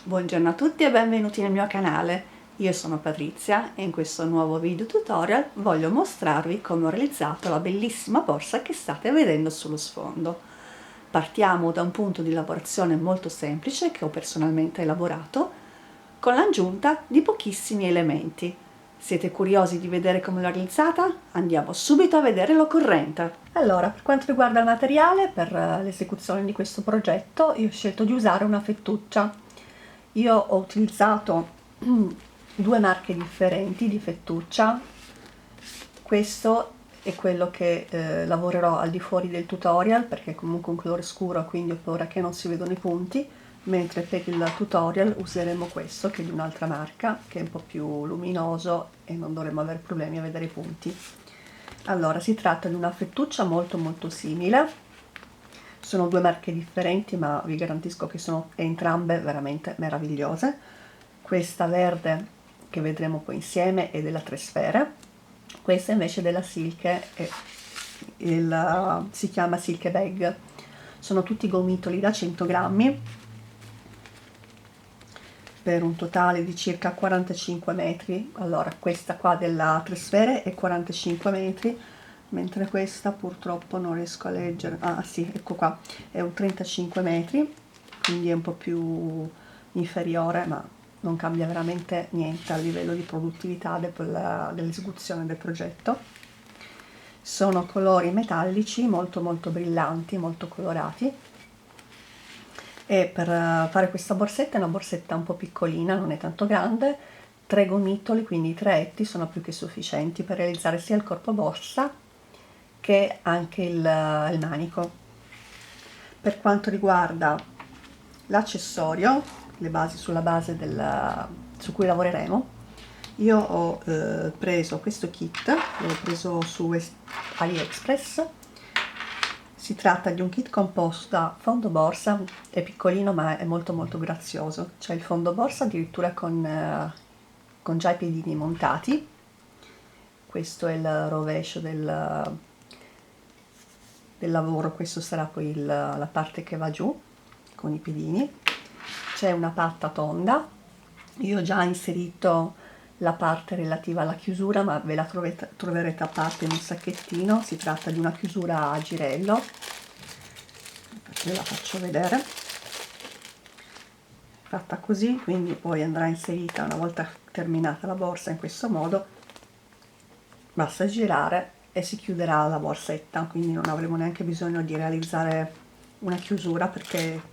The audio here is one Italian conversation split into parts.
Buongiorno a tutti e benvenuti nel mio canale. Io sono Patrizia e in questo nuovo video tutorial voglio mostrarvi come ho realizzato la bellissima borsa che state vedendo sullo sfondo. Partiamo da un punto di lavorazione molto semplice che ho personalmente lavorato con l'aggiunta di pochissimi elementi. Siete curiosi di vedere come l'ho realizzata? Andiamo subito a vedere l'occorrente. Allora, per quanto riguarda il materiale per l'esecuzione di questo progetto, io ho scelto di usare una fettuccia. Io ho utilizzato due marche differenti di fettuccia. Questo è quello che lavorerò al di fuori del tutorial perché è comunque un colore scuro, quindi ho paura che non si vedano i punti, mentre per il tutorial useremo questo che è di un'altra marca, che è un po' più luminoso e non dovremo avere problemi a vedere i punti. Allora, si tratta di una fettuccia molto simile. Sono due marche differenti, ma vi garantisco che sono entrambe veramente meravigliose. Questa verde che vedremo poi insieme è della Tre Sfere, questa invece è della Silke, si chiama Silke Bag. Sono tutti gomitoli da 100 grammi per un totale di circa 45 metri. Allora, questa qua della Tre Sfere è 45 metri, mentre questa purtroppo non riesco a leggere. Ah sì, ecco qua, è un 35 metri, quindi è un po' più inferiore, ma non cambia veramente niente a livello di produttività dell'esecuzione del progetto. Sono colori metallici molto brillanti, molto colorati. E per fare questa borsetta è una borsetta un po' piccolina, non è tanto grande, 3 gomitoli, quindi i 3 etti sono più che sufficienti per realizzare sia il corpo borsa che anche il manico. Per quanto riguarda l'accessorio, le basi sulla base su cui lavoreremo, io ho preso questo kit, l'ho preso su AliExpress. Si tratta di un kit composto da fondo borsa, è piccolino ma è molto grazioso. C'è il fondo borsa addirittura con già i piedini montati. Questo è il rovescio del lavoro, questo sarà poi la parte che va giù con i piedini. C'è una patta tonda, io ho già inserito la parte relativa alla chiusura, ma ve la troverete a parte in un sacchettino. Si tratta di una chiusura a girello, ve la faccio vedere, fatta così, quindi poi andrà inserita una volta terminata la borsa in questo modo. Basta girare e si chiuderà la borsetta, quindi non avremo neanche bisogno di realizzare una chiusura perché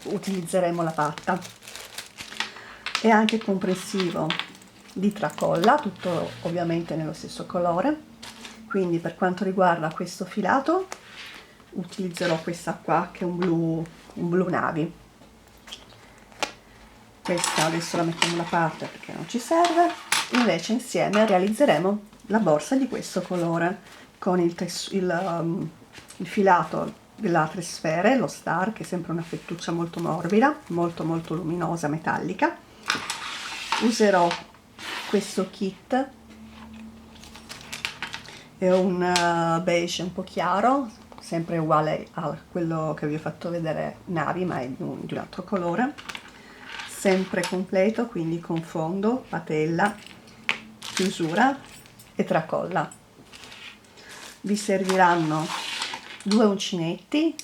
utilizzeremo la patta. È anche comprensivo di tracolla, tutto ovviamente nello stesso colore. Quindi per quanto riguarda questo filato utilizzerò questa qua che è un blu navy. Questa adesso la mettiamo da parte perché non ci serve. Invece insieme realizzeremo la borsa di questo colore con il filato della Tre Sfere, lo Star, che è sempre una fettuccia molto morbida, molto luminosa, metallica. Userò questo kit, è un beige un po' chiaro, sempre uguale a quello che vi ho fatto vedere navy, ma è di un altro colore, sempre completo, quindi con fondo, patella, chiusura e tracolla. Vi serviranno 2 uncinetti,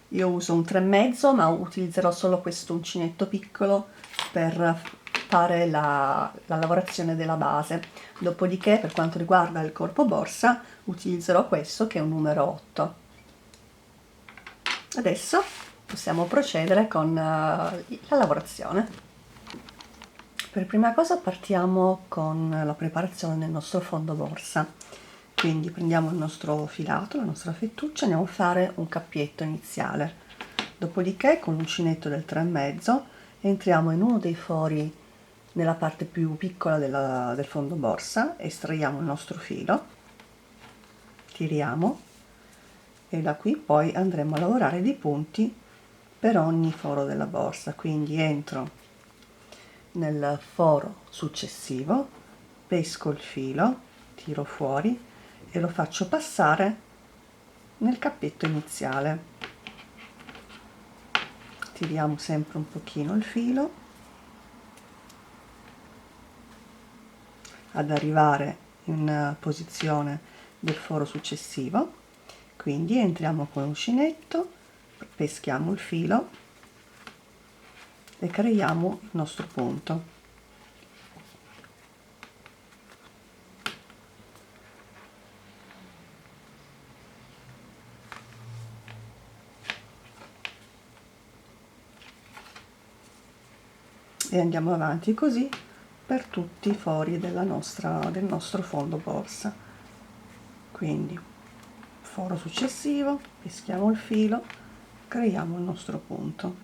io uso un 3,5, ma utilizzerò solo questo uncinetto piccolo per fare la lavorazione della base. Dopodiché, per quanto riguarda il corpo borsa, utilizzerò questo che è un numero 8. Adesso possiamo procedere con la lavorazione. Per prima cosa partiamo con la preparazione del nostro fondo borsa. Quindi prendiamo il nostro filato, la nostra fettuccia, andiamo a fare un cappietto iniziale. Dopodiché con l'uncinetto del 3,5 entriamo in uno dei fori nella parte più piccola del fondo borsa, estraiamo il nostro filo, tiriamo e da qui poi andremo a lavorare dei punti per ogni foro della borsa. Quindi entro nel foro successivo, pesco il filo, tiro fuori e lo faccio passare nel cappetto iniziale. tiriamo sempre un pochino il filo ad arrivare in posizione del foro successivo, quindi entriamo con l'uncinetto, peschiamo il filo e creiamo il nostro punto. E andiamo avanti così per tutti i fori del nostro fondo borsa. Quindi foro successivo, peschiamo il filo, creiamo il nostro punto.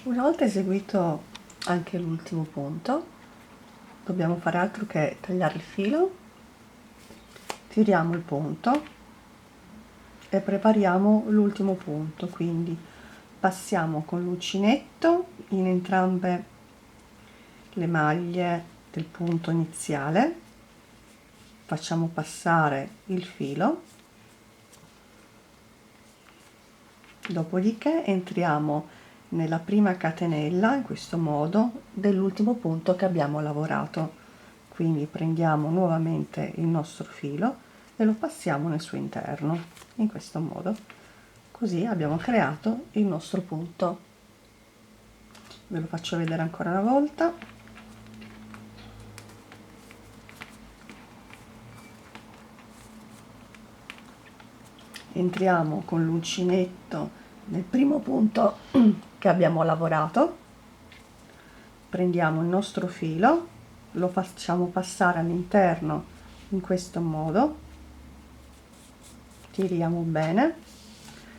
Una volta eseguito anche l'ultimo punto, dobbiamo fare altro che tagliare il filo, tiriamo il punto e prepariamo l'ultimo punto, quindi passiamo con l'uncinetto in entrambe le maglie del punto iniziale, facciamo passare il filo, dopodiché entriamo nella prima catenella in questo modo dell'ultimo punto che abbiamo lavorato, quindi prendiamo nuovamente il nostro filo e lo passiamo nel suo interno in questo modo, così abbiamo creato il nostro punto. Ve lo faccio vedere ancora una volta. Entriamo con l'uncinetto nel primo punto che abbiamo lavorato, prendiamo il nostro filo, lo facciamo passare all'interno in questo modo, tiriamo bene,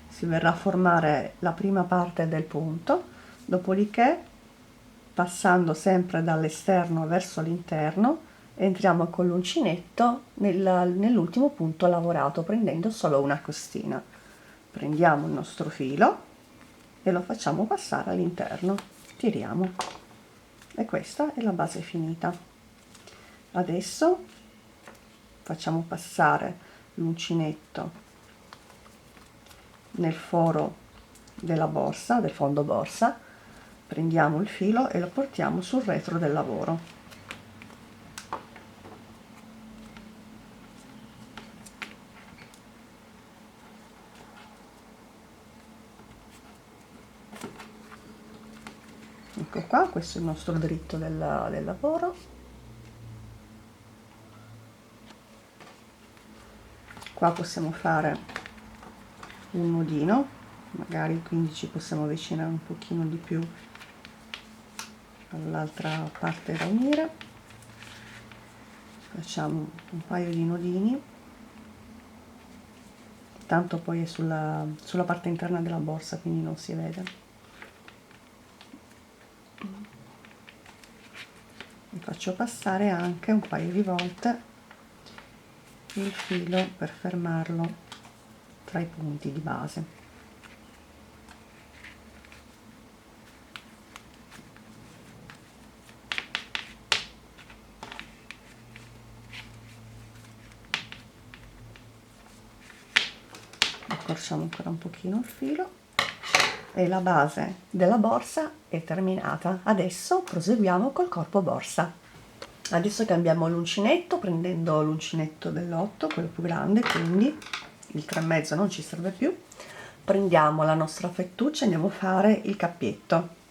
si verrà a formare la prima parte del punto, dopodiché passando sempre dall'esterno verso l'interno entriamo con l'uncinetto nell'ultimo punto lavorato, prendendo solo una costina. Prendiamo il nostro filo e lo facciamo passare all'interno, tiriamo, e questa è la base finita. Adesso facciamo passare l'uncinetto nel foro della borsa, del fondo borsa, prendiamo il filo e lo portiamo sul retro del lavoro. Ecco qua, questo è il nostro dritto del lavoro. Qua possiamo fare un nodino, magari quindi ci possiamo avvicinare un pochino di più all'altra parte da unire. Facciamo un paio di nodini, tanto poi è sulla parte interna della borsa, quindi non si vede. E faccio passare anche un paio di volte il filo per fermarlo tra i punti di base. Accorciamo ancora un pochino il filo e la base della borsa è terminata. Adesso proseguiamo col corpo borsa. Adesso cambiamo l'uncinetto, prendendo l'uncinetto dell'8, quello più grande, quindi il 3,5 non ci serve più. Prendiamo la nostra fettuccia e andiamo a fare il cappietto.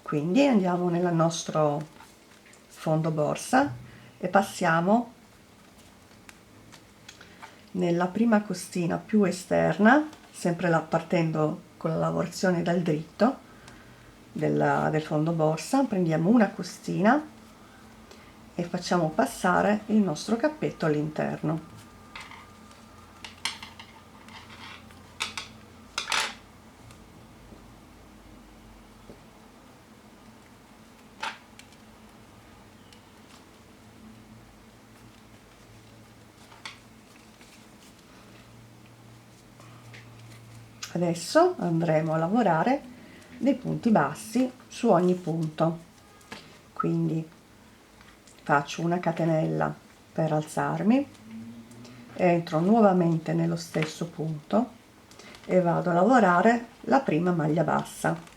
Quindi andiamo nel nostro fondo borsa e passiamo nella prima costina più esterna, sempre partendo con la lavorazione dal dritto del fondo borsa, prendiamo una costina e facciamo passare il nostro cappetto all'interno. Adesso andremo a lavorare dei punti bassi su ogni punto, quindi faccio una catenella per alzarmi, entro nuovamente nello stesso punto e vado a lavorare la prima maglia bassa.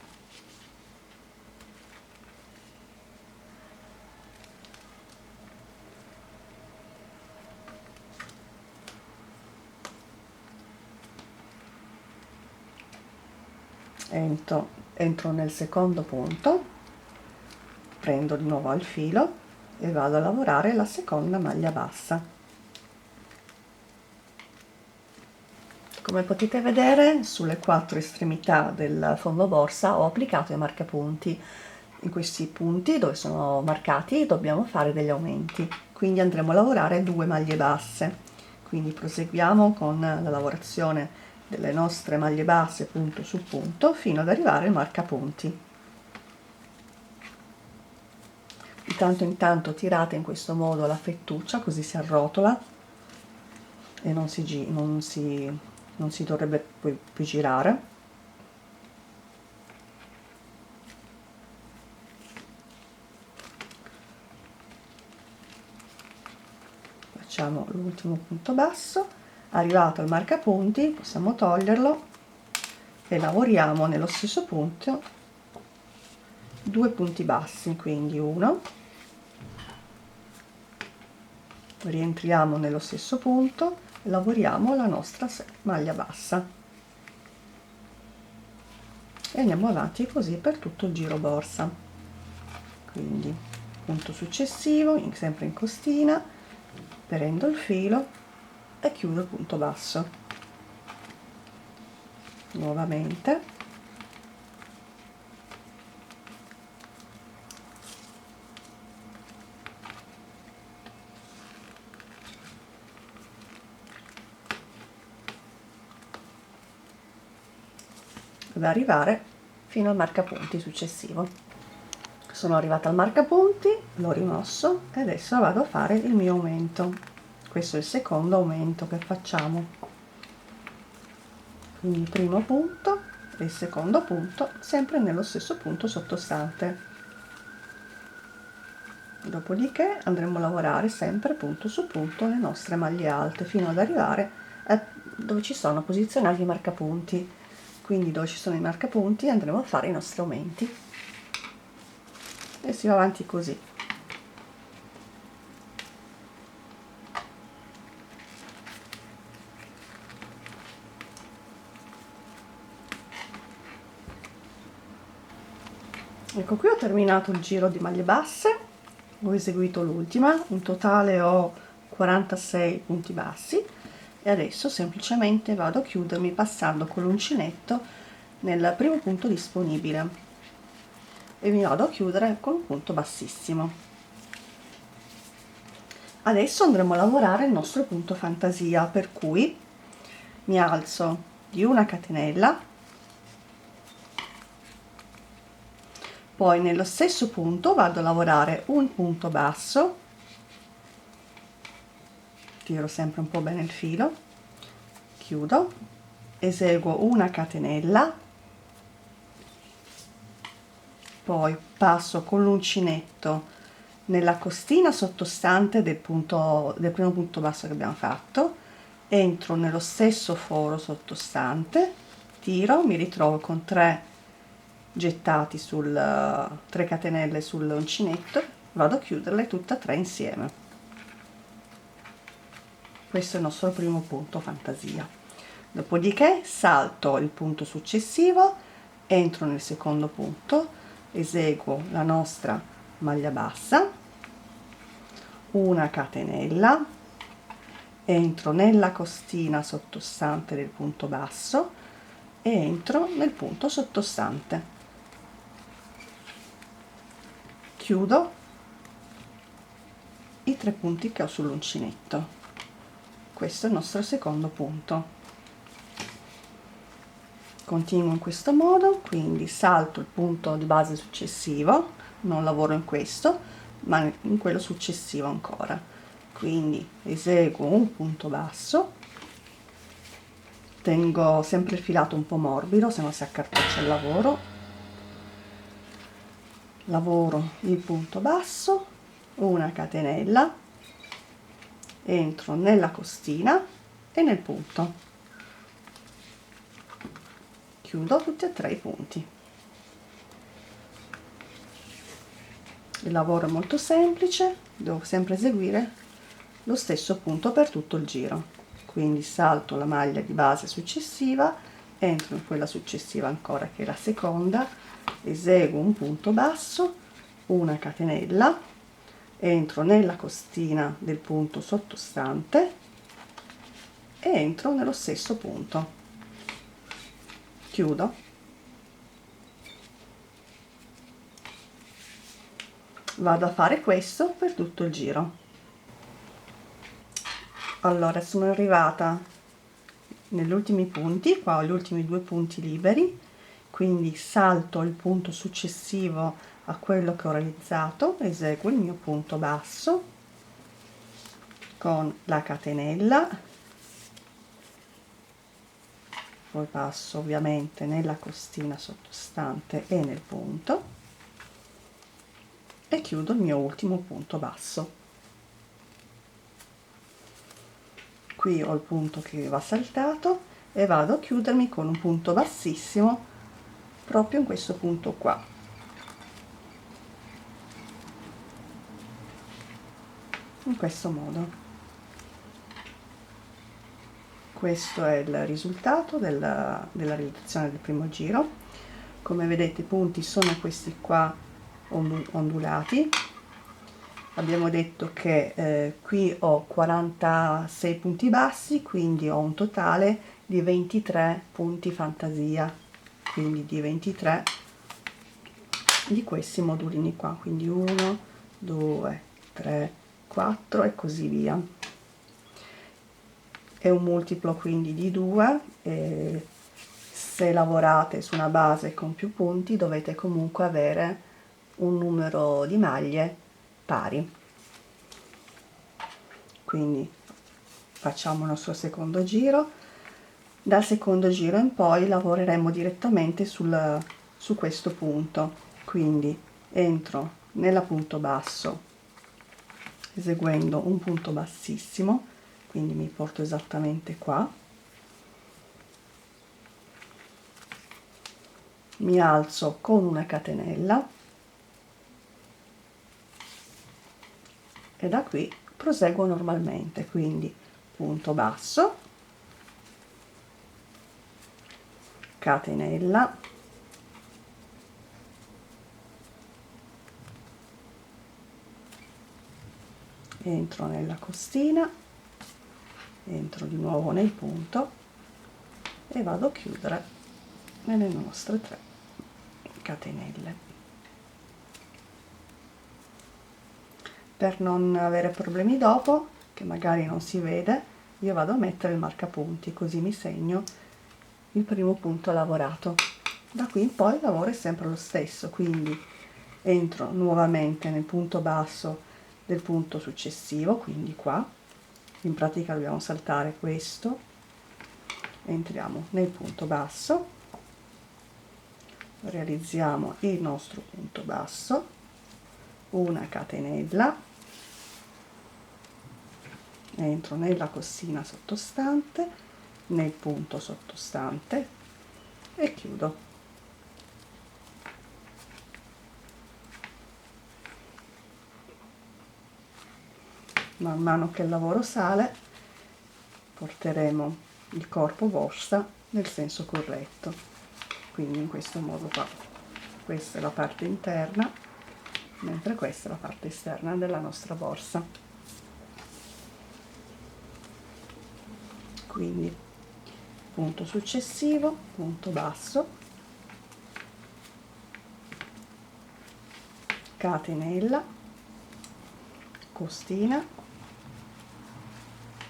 Entro nel secondo punto, prendo di nuovo il filo e vado a lavorare la seconda maglia bassa. Come potete vedere, sulle 4 estremità del fondo borsa ho applicato i marcapunti. In questi punti dove sono marcati dobbiamo fare degli aumenti, quindi andremo a lavorare 2 maglie basse. Quindi proseguiamo con la lavorazione delle nostre maglie basse punto su punto fino ad arrivare al marcapunti. Di tanto in tanto tirate in questo modo la fettuccia, così si arrotola e non si dovrebbe poi più girare. Facciamo l'ultimo punto basso. Arrivato al marcapunti possiamo toglierlo e lavoriamo nello stesso punto 2 punti bassi, quindi uno, rientriamo nello stesso punto e lavoriamo la nostra maglia bassa e andiamo avanti così per tutto il giro borsa. Quindi punto successivo, sempre in costina, prendo il filo e chiudo il punto basso. Nuovamente ad arrivare fino al marcapunti successivo. Sono arrivata al marcapunti, l'ho rimosso e adesso vado a fare il mio aumento. Questo è il secondo aumento che facciamo, quindi il primo punto e il secondo punto sempre nello stesso punto sottostante. Dopodiché andremo a lavorare sempre punto su punto le nostre maglie alte fino ad arrivare a dove ci sono posizionati i marcapunti. Quindi dove ci sono i marcapunti andremo a fare i nostri aumenti e si va avanti così. Ecco, qui ho terminato il giro di maglie basse, ho eseguito l'ultima, in totale ho 46 punti bassi e adesso semplicemente vado a chiudermi passando con l'uncinetto nel primo punto disponibile e mi vado a chiudere con un punto bassissimo. Adesso andremo a lavorare il nostro punto fantasia, per cui mi alzo di una catenella, poi nello stesso punto vado a lavorare un punto basso, tiro sempre un po' bene il filo, chiudo, eseguo una catenella, poi passo con l'uncinetto nella costina sottostante del primo punto basso che abbiamo fatto, entro nello stesso foro sottostante, tiro, mi ritrovo con 3 gettati 3 catenelle sull'uncinetto, vado a chiuderle tutte e 3 insieme. Questo è il nostro primo punto fantasia. Dopodiché salto il punto successivo, entro nel secondo punto eseguo la nostra maglia bassa, una catenella, entro nella costina sottostante del punto basso e entro nel punto sottostante, chiudo i 3 punti che ho sull'uncinetto. Questo è il nostro secondo punto. Continuo in questo modo, quindi salto il punto di base successivo, non lavoro in questo ma in quello successivo ancora, quindi eseguo un punto basso, tengo sempre il filato un po' morbido se no si accartoccia il lavoro, lavoro il punto basso, una catenella, entro nella costina e nel punto, chiudo tutti e 3 i punti. Il lavoro è molto semplice, devo sempre eseguire lo stesso punto per tutto il giro, quindi salto la maglia di base successiva, entro in quella successiva ancora che è la seconda, eseguo un punto basso, una catenella, entro nella costina del punto sottostante e entro nello stesso punto, chiudo. Vado a fare questo per tutto il giro. Allora, sono arrivata negli ultimi punti, qua ho gli ultimi 2 punti liberi, quindi salto il punto successivo a quello che ho realizzato, eseguo il mio punto basso con la catenella, poi passo ovviamente nella costina sottostante e nel punto e chiudo il mio ultimo punto basso. Qui ho il punto che va saltato e vado a chiudermi con un punto bassissimo proprio in questo punto qua. In questo modo. Questo è il risultato della realizzazione del primo giro. Come vedete i punti sono questi qua ondulati. Abbiamo detto che qui ho 46 punti bassi, quindi ho un totale di 23 punti fantasia, quindi di 23 di questi modulini qua, quindi 1 2 3 4 e così via. È un multiplo quindi di 2 e se lavorate su una base con più punti dovete comunque avere un numero di maglie pari. Quindi facciamo il nostro secondo giro. Dal secondo giro in poi lavoreremo direttamente su questo punto, quindi entro nella punto basso eseguendo un punto bassissimo, quindi mi porto esattamente qua, mi alzo con una catenella e da qui proseguo normalmente, quindi punto basso, catenella, entro nella costina, entro di nuovo nel punto e vado a chiudere nelle nostre 3 catenelle. Per non avere problemi dopo, che magari non si vede, io vado a mettere il marcapunti, così mi segno il primo punto lavorato. Da qui in poi il lavoro è sempre lo stesso, quindi entro nuovamente nel punto basso del punto successivo, quindi qua, in pratica dobbiamo saltare questo, entriamo nel punto basso, realizziamo il nostro punto basso, una catenella, entro nella costina sottostante, nel punto sottostante e chiudo. Man mano che il lavoro sale porteremo il corpo borsa nel senso corretto, quindi in questo modo qua. Questa è la parte interna, mentre questa è la parte esterna della nostra borsa. Quindi punto successivo, punto basso, catenella, costina,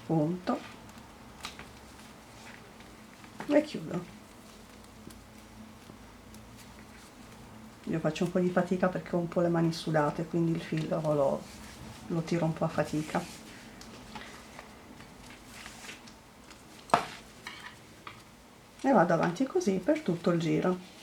punto e chiudo. Io faccio un po' di fatica perché ho un po' le mani sudate, quindi il filo lo tiro un po' a fatica. E vado avanti così per tutto il giro.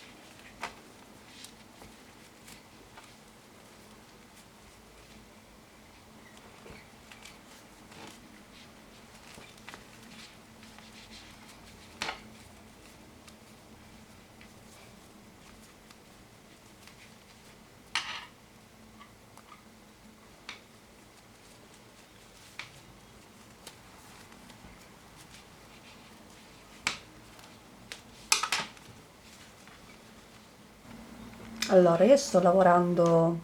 Allora, io sto andando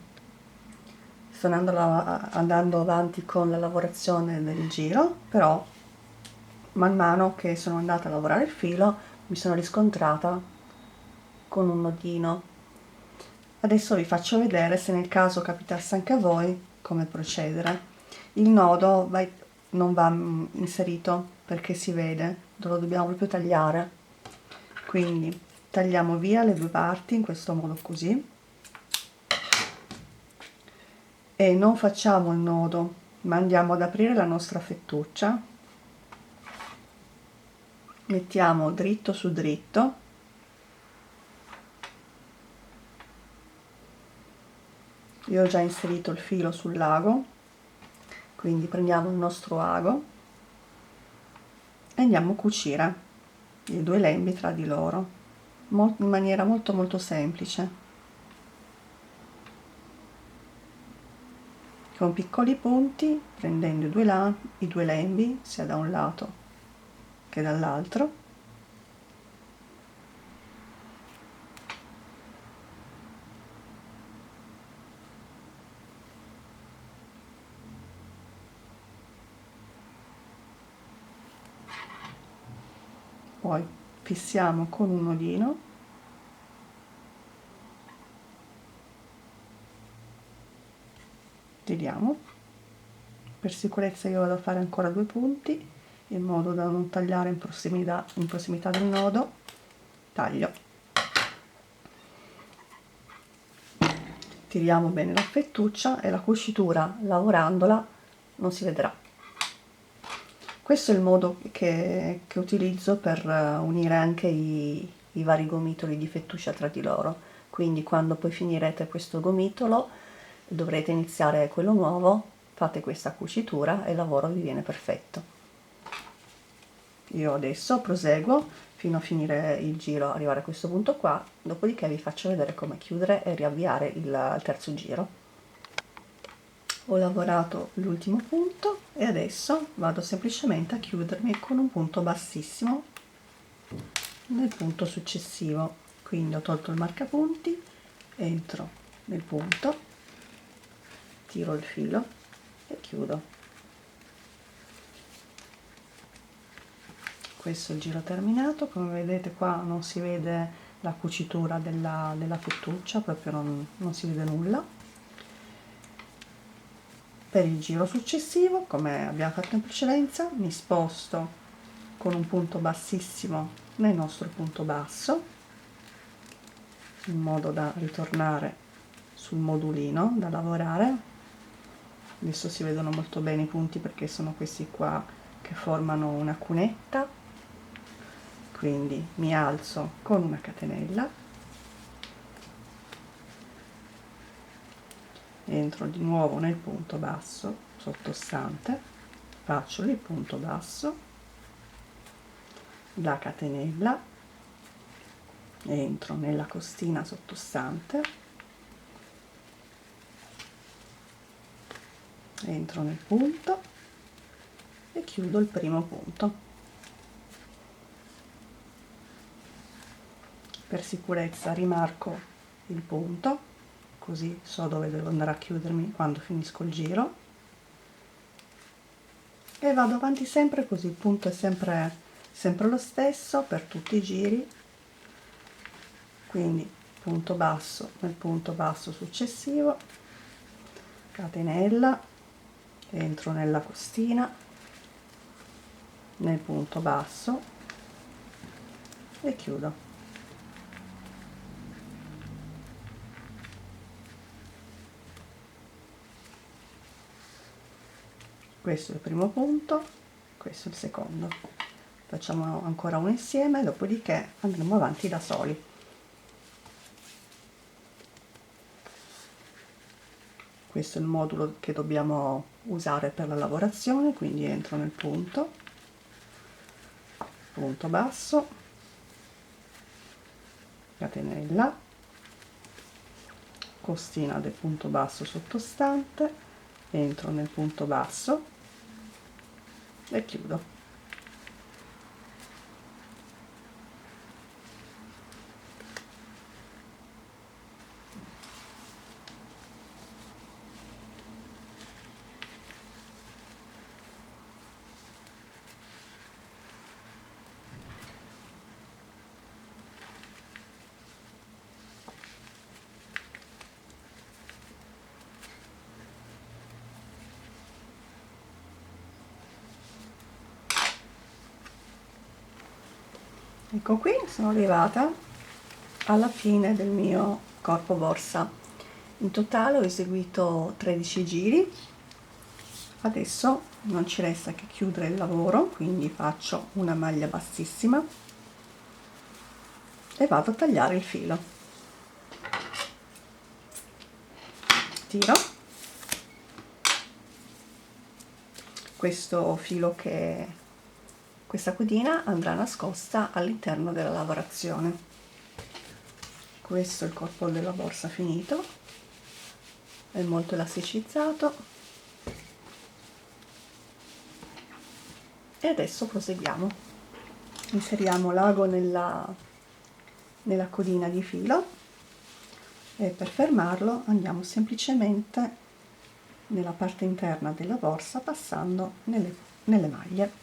avanti con la lavorazione del giro, però man mano che sono andata a lavorare il filo mi sono riscontrata con un nodino. Adesso vi faccio vedere, se nel caso capitasse anche a voi, come procedere. Il nodo non va inserito perché si vede, lo dobbiamo proprio tagliare. Quindi tagliamo via le due parti in questo modo così e non facciamo il nodo, ma andiamo ad aprire la nostra fettuccia, mettiamo dritto su dritto, io ho già inserito il filo sull'ago, quindi prendiamo il nostro ago e andiamo a cucire i due lembi tra di loro in maniera molto semplice, con piccoli punti, prendendo i due lembi sia da un lato che dall'altro. Poi fissiamo con un nodino, tiriamo. Per sicurezza io vado a fare ancora due punti in modo da non tagliare in prossimità del nodo. Taglio, tiriamo bene la fettuccia e la cucitura, lavorandola, non si vedrà. Questo è il modo che utilizzo per unire anche i vari gomitoli di fettuccia tra di loro. Quindi quando poi finirete questo gomitolo dovrete iniziare quello nuovo, fate questa cucitura e il lavoro vi viene perfetto. Io adesso proseguo fino a finire il giro, arrivare a questo punto qua, dopodiché vi faccio vedere come chiudere e riavviare il terzo giro. Ho lavorato l'ultimo punto e adesso vado semplicemente a chiudermi con un punto bassissimo nel punto successivo. Quindi ho tolto il marcapunti, entro nel punto, tiro il filo e chiudo. Questo è il giro terminato. Come vedete qua non si vede la cucitura della fettuccia, proprio non si vede nulla. Per il giro successivo, come abbiamo fatto in precedenza, mi sposto con un punto bassissimo nel nostro punto basso, in modo da ritornare sul modulino da lavorare. Adesso si vedono molto bene i punti perché sono questi qua che formano una cunetta. Quindi mi alzo con una catenella, entro di nuovo nel punto basso sottostante, faccio il punto basso, la catenella, entro nella costina sottostante, entro nel punto e chiudo il primo punto. Per sicurezza rimarco il punto, così so dove devo andare a chiudermi quando finisco il giro, e vado avanti sempre così. Il punto è sempre lo stesso per tutti i giri, quindi punto basso nel punto basso successivo, catenella, entro nella costina, nel punto basso e chiudo. Questo è il primo punto, questo è il secondo. Facciamo ancora uno insieme, dopodiché andremo avanti da soli. Questo è il modulo che dobbiamo usare per la lavorazione, quindi entro nel punto basso, catenella, costina del punto basso sottostante, entro nel punto basso e chiudo. Ecco qui, sono arrivata alla fine del mio corpo borsa. In totale ho eseguito 13 giri. Adesso non ci resta che chiudere il lavoro, quindi faccio una maglia bassissima e vado a tagliare il filo. Tiro questo filo questa codina andrà nascosta all'interno della lavorazione. Questo è il corpo della borsa finito, è molto elasticizzato e adesso proseguiamo. Inseriamo l'ago nella codina di filo e per fermarlo andiamo semplicemente nella parte interna della borsa passando nelle maglie.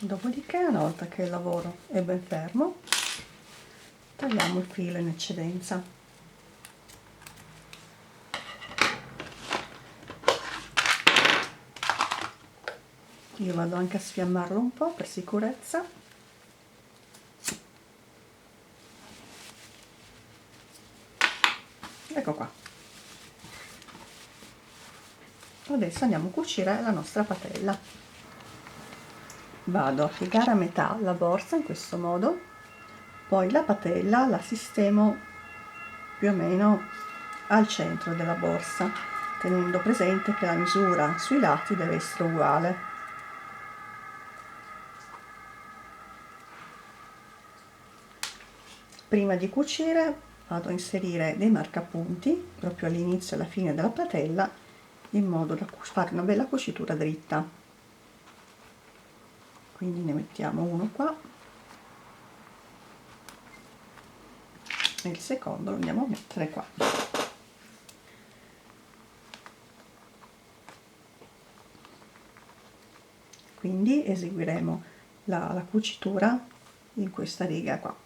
Dopodiché, una volta che il lavoro è ben fermo, tagliamo il filo in eccedenza. Io vado anche a sfiammarlo un po' per sicurezza. Ecco qua. Adesso andiamo a cucire la nostra patella. Vado a piegare a metà la borsa in questo modo, poi la patella la sistemo più o meno al centro della borsa, tenendo presente che la misura sui lati deve essere uguale. Prima di cucire vado a inserire dei marcapunti proprio all'inizio e alla fine della patella, in modo da fare una bella cucitura dritta. Quindi ne mettiamo uno qua e il secondo lo andiamo a mettere qua. Quindi eseguiremo la cucitura in questa riga qua.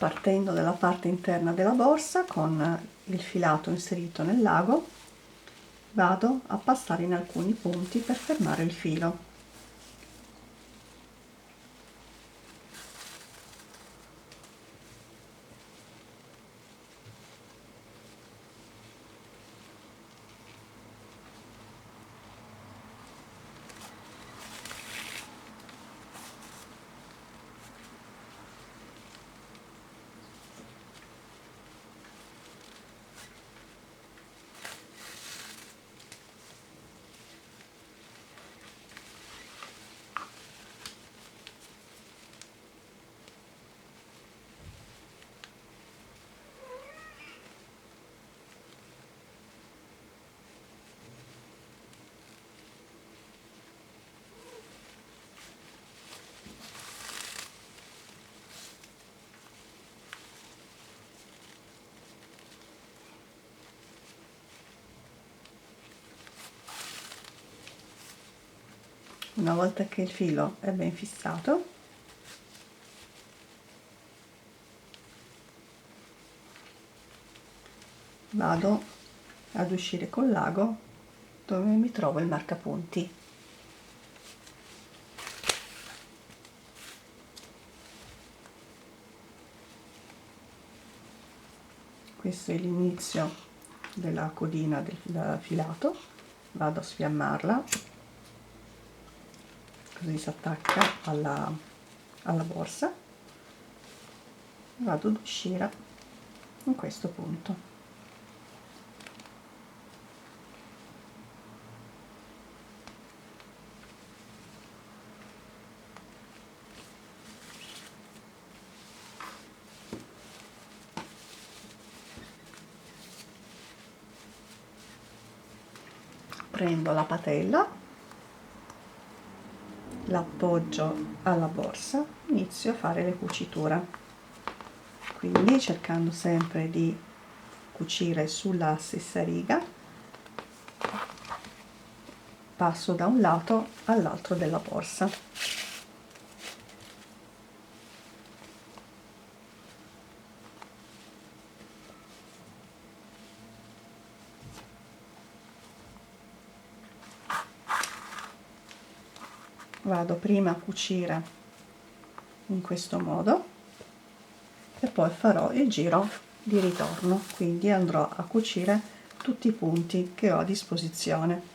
partendo dalla parte interna della borsa con il filato inserito nel lago vado a passare in alcuni punti per fermare il filo. Una volta che il filo è ben fissato, vado ad uscire col lago dove mi trovo il marcapunti. Questo è l'inizio della codina del filato, vado a sfiammarla così si attacca alla borsa, vado ad uscire in questo punto. Prendo la patella, l'appoggio alla borsa, inizio a fare le cuciture, quindi cercando sempre di cucire sulla stessa riga, passo da un lato all'altro della borsa. Vado prima a cucire in questo modo e poi farò il giro di ritorno, quindi andrò a cucire tutti i punti che ho a disposizione.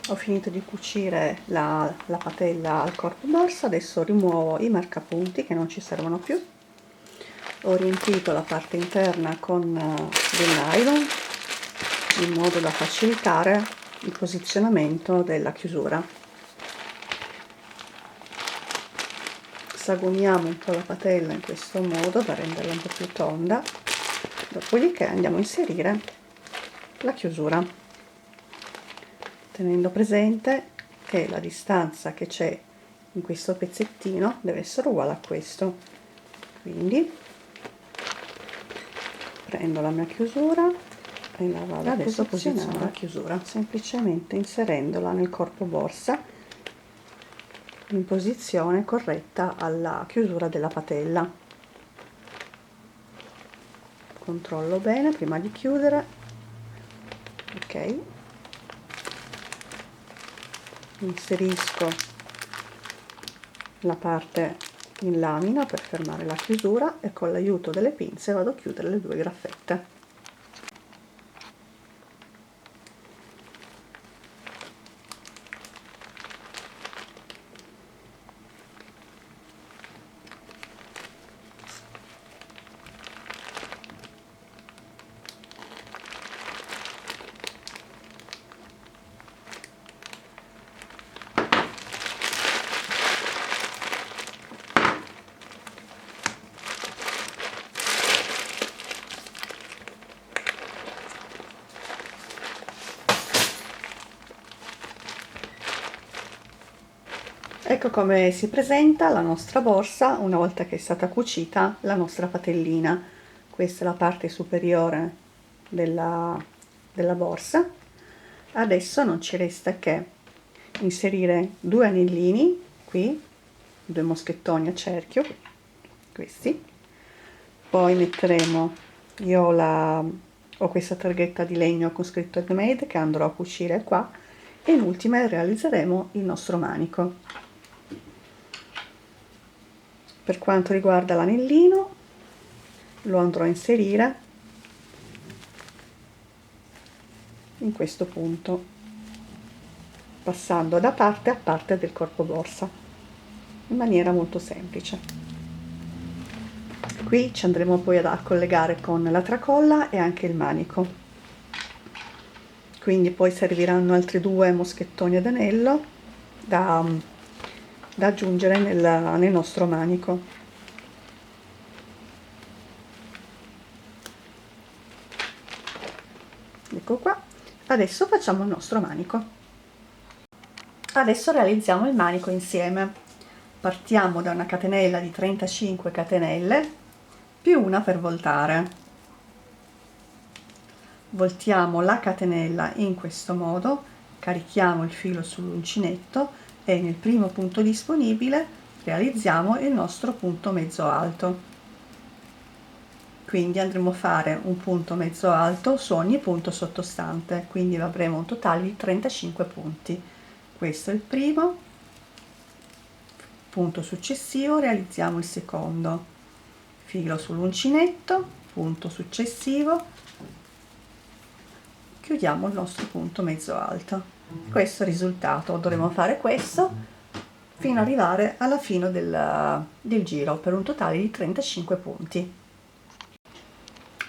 Ho finito di cucire la patella al corpo borsa, adesso rimuovo i marcapunti che non ci servono più. Ho riempito la parte interna con del nylon in modo da facilitare il posizionamento della chiusura. Sagomiamo un po' la patella in questo modo da renderla un po' più tonda, dopodiché andiamo a inserire la chiusura, tenendo presente che la distanza che c'è in questo pezzettino deve essere uguale a questo. Quindi prendo la mia chiusura e la vado adesso a posizionare la chiusura, semplicemente inserendola nel corpo borsa in posizione corretta alla chiusura della patella. Controllo bene prima di chiudere. Ok, inserisco la parte in lamina per fermare la chiusura e con l'aiuto delle pinze vado a chiudere le due graffette. Ecco come si presenta la nostra borsa una volta che è stata cucita la nostra patellina. Questa è la parte superiore della borsa. Adesso non ci resta che inserire due anellini qui, due moschettoni a cerchio, questi. Poi metteremo, ho questa targhetta di legno con scritto handmade che andrò a cucire qua, e in ultima realizzeremo il nostro manico. Per quanto riguarda l'anellino, lo andrò a inserire in questo punto, passando da parte a parte del corpo borsa, in maniera molto semplice. Qui ci andremo poi a collegare con la tracolla e anche il manico. Quindi poi serviranno altri due moschettoni ad anello da aggiungere nel nostro manico. Ecco qua. Adesso facciamo il nostro manico. Adesso realizziamo il manico insieme. Partiamo da una catenella di 35 catenelle più una per voltare. Voltiamo la catenella in questo modo, carichiamo il filo sull'uncinetto e nel primo punto disponibile realizziamo il nostro punto mezzo alto. Quindi andremo a fare un punto mezzo alto su ogni punto sottostante, quindi avremo un totale di 35 punti. Questo è il primo. Punto successivo realizziamo il secondo, filo sull'uncinetto, punto successivo, chiudiamo il nostro punto mezzo alto. Questo è il risultato. Dovremo fare questo fino ad arrivare alla fine del giro per un totale di 35 punti.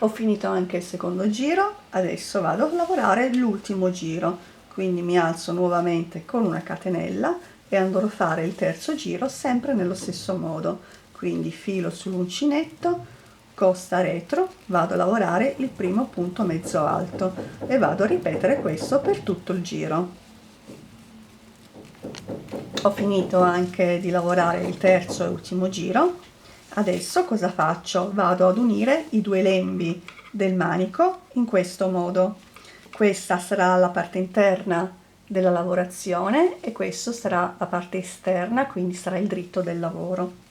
Ho finito anche il secondo giro, adesso vado a lavorare l'ultimo giro, quindi mi alzo nuovamente con una catenella e andrò a fare il terzo giro sempre nello stesso modo, quindi filo sull'uncinetto, costa retro, vado a lavorare il primo punto mezzo alto e vado a ripetere questo per tutto il giro. Ho finito anche di lavorare il terzo e ultimo giro. Adesso cosa faccio? Vado ad unire i due lembi del manico in questo modo. Questa sarà la parte interna della lavorazione e questa sarà la parte esterna, quindi sarà il dritto del lavoro.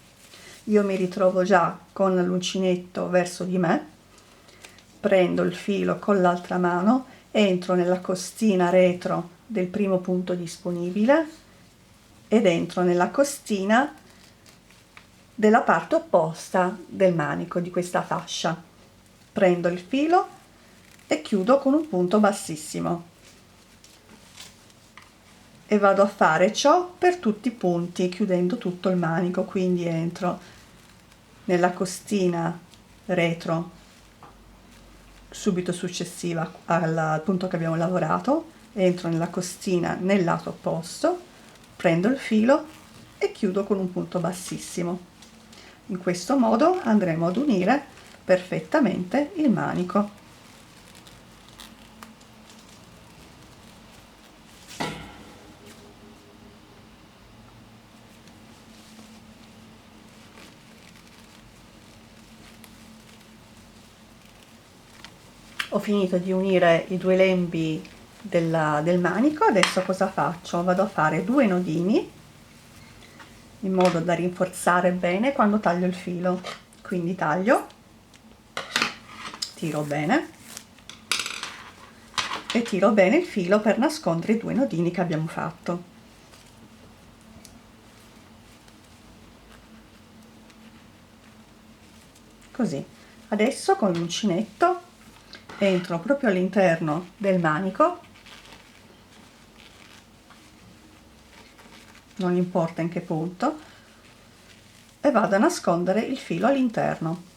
Io mi ritrovo già con l'uncinetto verso di me, prendo il filo con l'altra mano, entro nella costina retro del primo punto disponibile ed entro nella costina della parte opposta del manico di questa fascia. Prendo il filo e chiudo con un punto bassissimo. e vado a fare ciò per tutti i punti chiudendo tutto il manico. Quindi entro nella costina retro subito successiva al punto che abbiamo lavorato, entro nella costina nel lato opposto, prendo il filo e chiudo con un punto bassissimo. In questo modo andremo ad unire perfettamente il manico. Ho finito di unire i due lembi del manico. Adesso cosa faccio? Vado a fare 2 nodini in modo da rinforzare bene quando taglio il filo. Quindi taglio, tiro bene e tiro bene il filo per nascondere i 2 nodini che abbiamo fatto. Così. Adesso con l'uncinetto entro proprio all'interno del manico, non importa in che punto, e vado a nascondere il filo all'interno.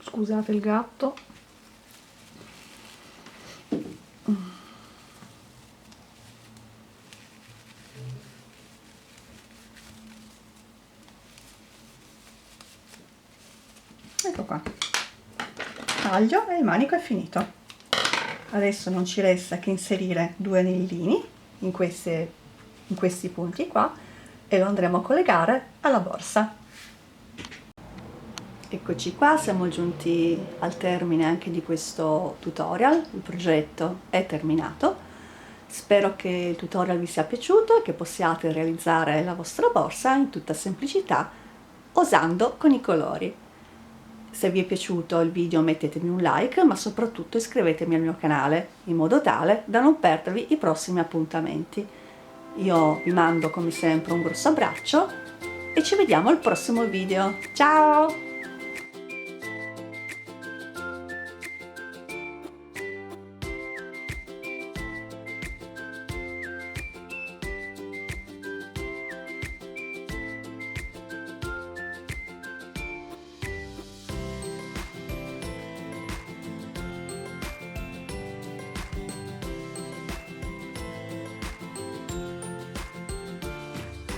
Scusate il gatto. Ecco qua. Taglio e il manico è finito. Adesso non ci resta che inserire 2 anellini in questi punti qua e lo andremo a collegare alla borsa. Eccoci qua, siamo giunti al termine anche di questo tutorial. Il progetto è terminato. Spero che il tutorial vi sia piaciuto e che possiate realizzare la vostra borsa in tutta semplicità, osando con i colori. Se vi è piaciuto il video mettetemi un like, ma soprattutto iscrivetevi al mio canale in modo tale da non perdervi i prossimi appuntamenti. Io vi mando come sempre un grosso abbraccio e ci vediamo al prossimo video. Ciao!